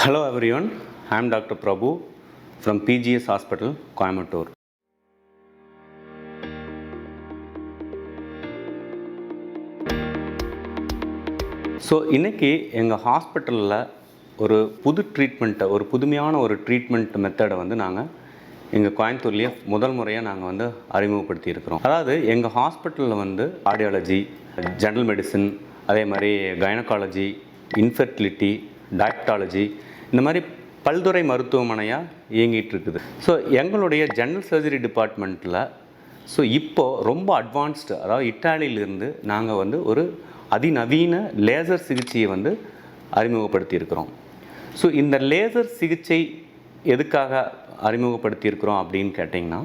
Hello everyone, I am Dr. Prabhu from PGS Hospital, Coimbatore. So இன்றைக்கி எங்கள் ஹாஸ்பிட்டலில் ஒரு புதுமையான ட்ரீட்மெண்ட் மெத்தடை வந்து நாங்கள் எங்கள் கோயம்புத்தூர்லேயே முதல் முறையாக நாங்கள் வந்து அறிமுகப்படுத்தியிருக்கிறோம். அதாவது எங்கள் ஹாஸ்பிட்டலில் வந்து கார்டியாலஜி, ஜெனரல் மெடிசன், அதே மாதிரி கைனகாலஜி, இன்ஃபெர்டிலிட்டி, டயபெட்டாலஜி, இந்த மாதிரி பல்துறை மருத்துவமனையாக இயங்கிட்டு இருக்குது. ஸோ எங்களுடைய ஜெனரல் சர்ஜரி டிபார்ட்மெண்ட்டில் இப்போது ரொம்ப அட்வான்ஸ்டு, அதாவது இட்டாலியிலிருந்து நாங்கள் வந்து ஒரு அதிநவீன லேசர் சிகிச்சையை வந்து அறிமுகப்படுத்தியிருக்கிறோம். ஸோ இந்த லேசர் சிகிச்சை எதுக்காக அறிமுகப்படுத்தியிருக்கிறோம் அப்படின்னு கேட்டிங்கன்னா,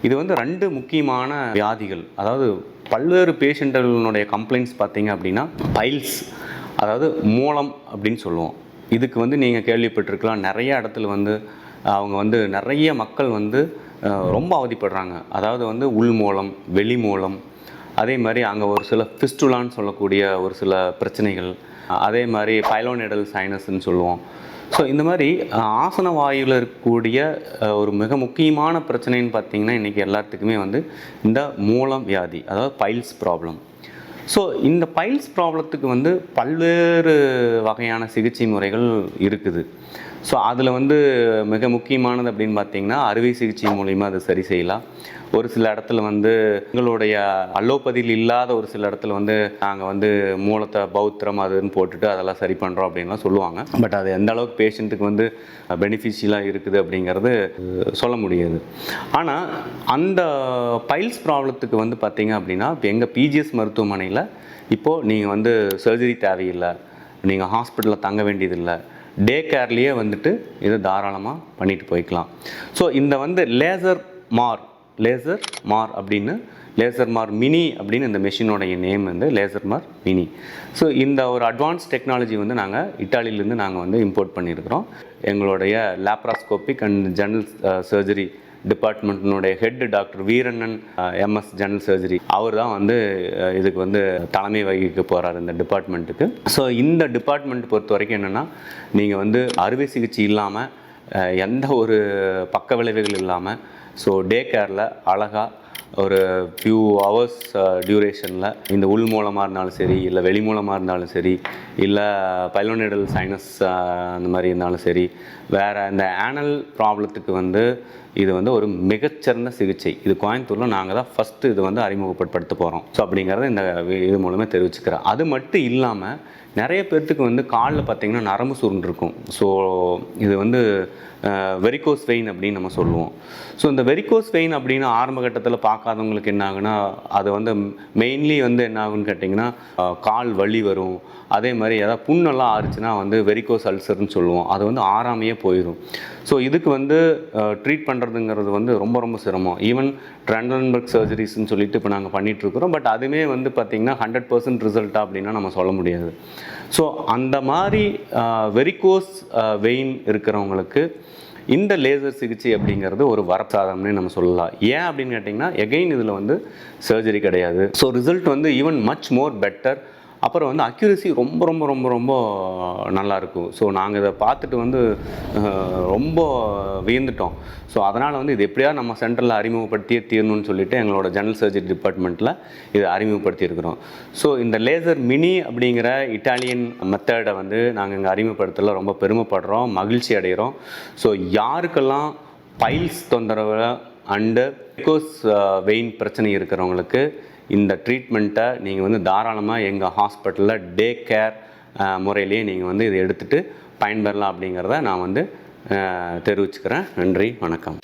இது வந்து 2 முக்கியமான வியாதிகள், அதாவது பல்வேறு பேஷண்ட்களுடைய கம்ப்ளைண்ட்ஸ் பார்த்திங்க அப்படின்னா பைல்ஸ், அதாவது மூலம் அப்படின்னு சொல்லுவோம். இதுக்கு வந்து நீங்கள் கேள்விப்பட்டிருக்கலாம், நிறைய இடத்துல வந்து அவங்க வந்து நிறைய மக்கள் வந்து ரொம்ப அவதிப்படுறாங்க. அதாவது வந்து உள் மூலம், வெளி மூலம், அதே மாதிரி அங்கே ஒரு சில ஃபிஸ்டுலான்னு சொல்லக்கூடிய ஒரு சில பிரச்சனைகள், அதே மாதிரி பைலோனெடல் சைனஸ்ன்னு சொல்லுவோம். ஸோ இந்த மாதிரி ஆசன வாயுவில் இருக்கக்கூடிய ஒரு மிக முக்கியமான பிரச்சனைன்னு பார்த்திங்கன்னா இன்றைக்கி எல்லாத்துக்குமே வந்து இந்த மூலம் வியாதி, அதாவது பைல்ஸ் ப்ராப்ளம். ஸோ இந்த பைல்ஸ் ப்ராப்ளத்துக்கு வந்து பல்வேறு வகையான சிகிச்சை முறைகள் இருக்குது. ஸோ அதில் வந்து மிக முக்கியமானது அப்படின்னு பார்த்திங்கன்னா அறுவை சிகிச்சை மூலிமா அதை சரி செய்யலாம். ஒரு சில இடத்துல வந்து எங்களுடைய அலோபதியில் இல்லாத ஒரு சில இடத்துல வந்து நாங்கள் வந்து மூலத்தை பௌத்திரம் அதுன்னு போட்டுட்டு அதெல்லாம் சரி பண்ணுறோம் அப்படின்லாம் சொல்லுவாங்க. பட் அது எந்த அளவுக்கு பேஷண்ட்டுக்கு வந்து பெனிஃபிஷியலாக இருக்குது அப்படிங்கிறது சொல்ல முடியாது. ஆனால் அந்த பைல்ஸ் ப்ராப்ளத்துக்கு வந்து பார்த்திங்க அப்படின்னா இப்போ எங்கள் பிஜிஎஸ் மருத்துவமனையில் இப்போது நீங்கள் வந்து சர்ஜரி தேவையில்லை, நீங்கள் ஹாஸ்பிட்டலில் தங்க வேண்டியதில்லை, டே கேர்லேயே வந்துட்டு இதை தாராளமாக பண்ணிட்டு போய்க்கலாம். ஸோ இந்த வந்து லேசர் மார் அப்படின்னு, லேசர் மார் மினி அப்படின்னு இந்த மெஷினோடைய நேம் வந்து லேசர் மார் மினி. ஸோ இந்த ஒரு அட்வான்ஸ் டெக்னாலஜி வந்து நாங்கள் இட்டாலியிலேருந்து நாங்கள் வந்து இம்போர்ட் பண்ணியிருக்கிறோம். எங்களுடைய லேப்ராஸ்கோபிக் அண்ட் ஜெனரல் சர்ஜரி டிபார்ட்மெண்ட்டினுடைய head doctor Veerannan, MS general surgery, அவர் தான் வந்து இதுக்கு வந்து தலைமை வகிக்க போகிறார் இந்த டிபார்ட்மெண்ட்டுக்கு. ஸோ இந்த டிபார்ட்மெண்ட் பொறுத்த வரைக்கும் என்னென்னா, நீங்கள் வந்து அறுவை சிகிச்சை இல்லாமல், எந்த ஒரு பக்க விளைவுகள் இல்லாமல், ஸோ டே கேரில் அழகாக ஒரு ஃபியூ ஹவர்ஸ் டியூரேஷனில் இந்த உள் மூலமாக இருந்தாலும் சரி, இல்லை வெளி மூலமாக இருந்தாலும் சரி, இல்லை பைலோனெடல் சைனஸ் அந்த மாதிரி இருந்தாலும் சரி, வேறு இந்த ஆனல் ப்ராப்ளத்துக்கு வந்து இது வந்து ஒரு மிகச்சிறந்த சிகிச்சை. இது கோயம்புத்தூரில் நாங்கள் தான் ஃபஸ்ட்டு இது வந்து அறிமுகப்படுத்த போகிறோம். ஸோ அப்படிங்கிறத இந்த இது மூலமாக தெரிவிச்சுக்கிறேன். அது மட்டும் இல்லாமல் நிறைய பேர்த்துக்கு வந்து காலில் பார்த்திங்கன்னா நரம்பு சுருண்டு இருக்கும். ஸோ இது வந்து வெரிகோஸ் வெயின் அப்படின்னு நம்ம சொல்லுவோம். ஸோ இந்த வெரிகோஸ் வெயின் அப்படின்னு ஆரம்ப கட்டத்தில் பார்க்காதவங்களுக்கு என்ன ஆகுனா, அது வந்து மெயின்லி வந்து என்ன ஆகுன்னு கேட்டிங்கன்னா கால் வலி வரும். அதே மாதிரி ஏதாவது புண்ணெல்லாம் ஆறுச்சுன்னா வந்து வெரிகோஸ் அல்சர்னு சொல்லுவோம். அது வந்து ஆறாமையே போயிடும். ஸோ இதுக்கு வந்து ட்ரீட் பண்ணுறதுங்கிறது வந்து ரொம்ப ரொம்ப சிரமம். ஈவன் ட்ரெண்டன்பர்க் சர்ஜரிஸ்ன்னு சொல்லிட்டு இப்போ நாங்கள் பண்ணிகிட்ருக்குறோம். பட் அதுவுமே வந்து பார்த்திங்கன்னா 100% ரிசல்ட்டா அப்படின்னா நம்ம சொல்ல முடியாது. ஸோ அந்த மாதிரி வெரிகோஸ் வெயின் இருக்கிறவங்களுக்கு இந்த லேசர் சிகிச்சை அப்படிங்கிறது ஒரு வரப்பிரசாதம்னே நம்ம சொல்லலாம். ஏன் அப்படின்னு கேட்டிங்கன்னா, எகெயின் இதில் வந்து சர்ஜரி கிடையாது. ஸோ ரிசல்ட் வந்து ஈவன் மச் மோர் பெட்டர். அப்புறம் வந்து அக்யூரசி ரொம்ப ரொம்ப ரொம்ப ரொம்ப நல்லாயிருக்கும். ஸோ நாங்கள் இதை பார்த்துட்டு வந்து ரொம்ப வியந்துட்டோம். ஸோ அதனால் வந்து இது எப்படியாவது நம்ம சென்டரில் அறிமுகப்படுத்தியே தீரணும்னு சொல்லிட்டு எங்களோட ஜெனரல் சர்ஜரி டிபார்ட்மெண்ட்டில் இதை அறிமுகப்படுத்தியிருக்கிறோம். ஸோ இந்த லேசர் மினி அப்படிங்கிற இட்டாலியன் மெத்தடை வந்து நாங்கள் இங்கே அறிமுகப்படுத்தல ரொம்ப பெருமைப்படுறோம், மகிழ்ச்சி அடைகிறோம். ஸோ யாருக்கெல்லாம் பைல்ஸ் தொந்தரவு அண்டு வெரிகோஸ் வெயின் பிரச்சனை இருக்கிறவங்களுக்கு இந்த ட்ரீட்மெண்ட்டை நீங்கள் வந்து தாராளமாக எங்கள் ஹாஸ்பிட்டலில் டே கேர் முறையிலேயே நீங்கள் வந்து இதை எடுத்துகிட்டு பயன்பெறலாம் அப்படிங்கிறத நான் வந்து தெரிவிச்சுக்கிறேன். நன்றி, வணக்கம்.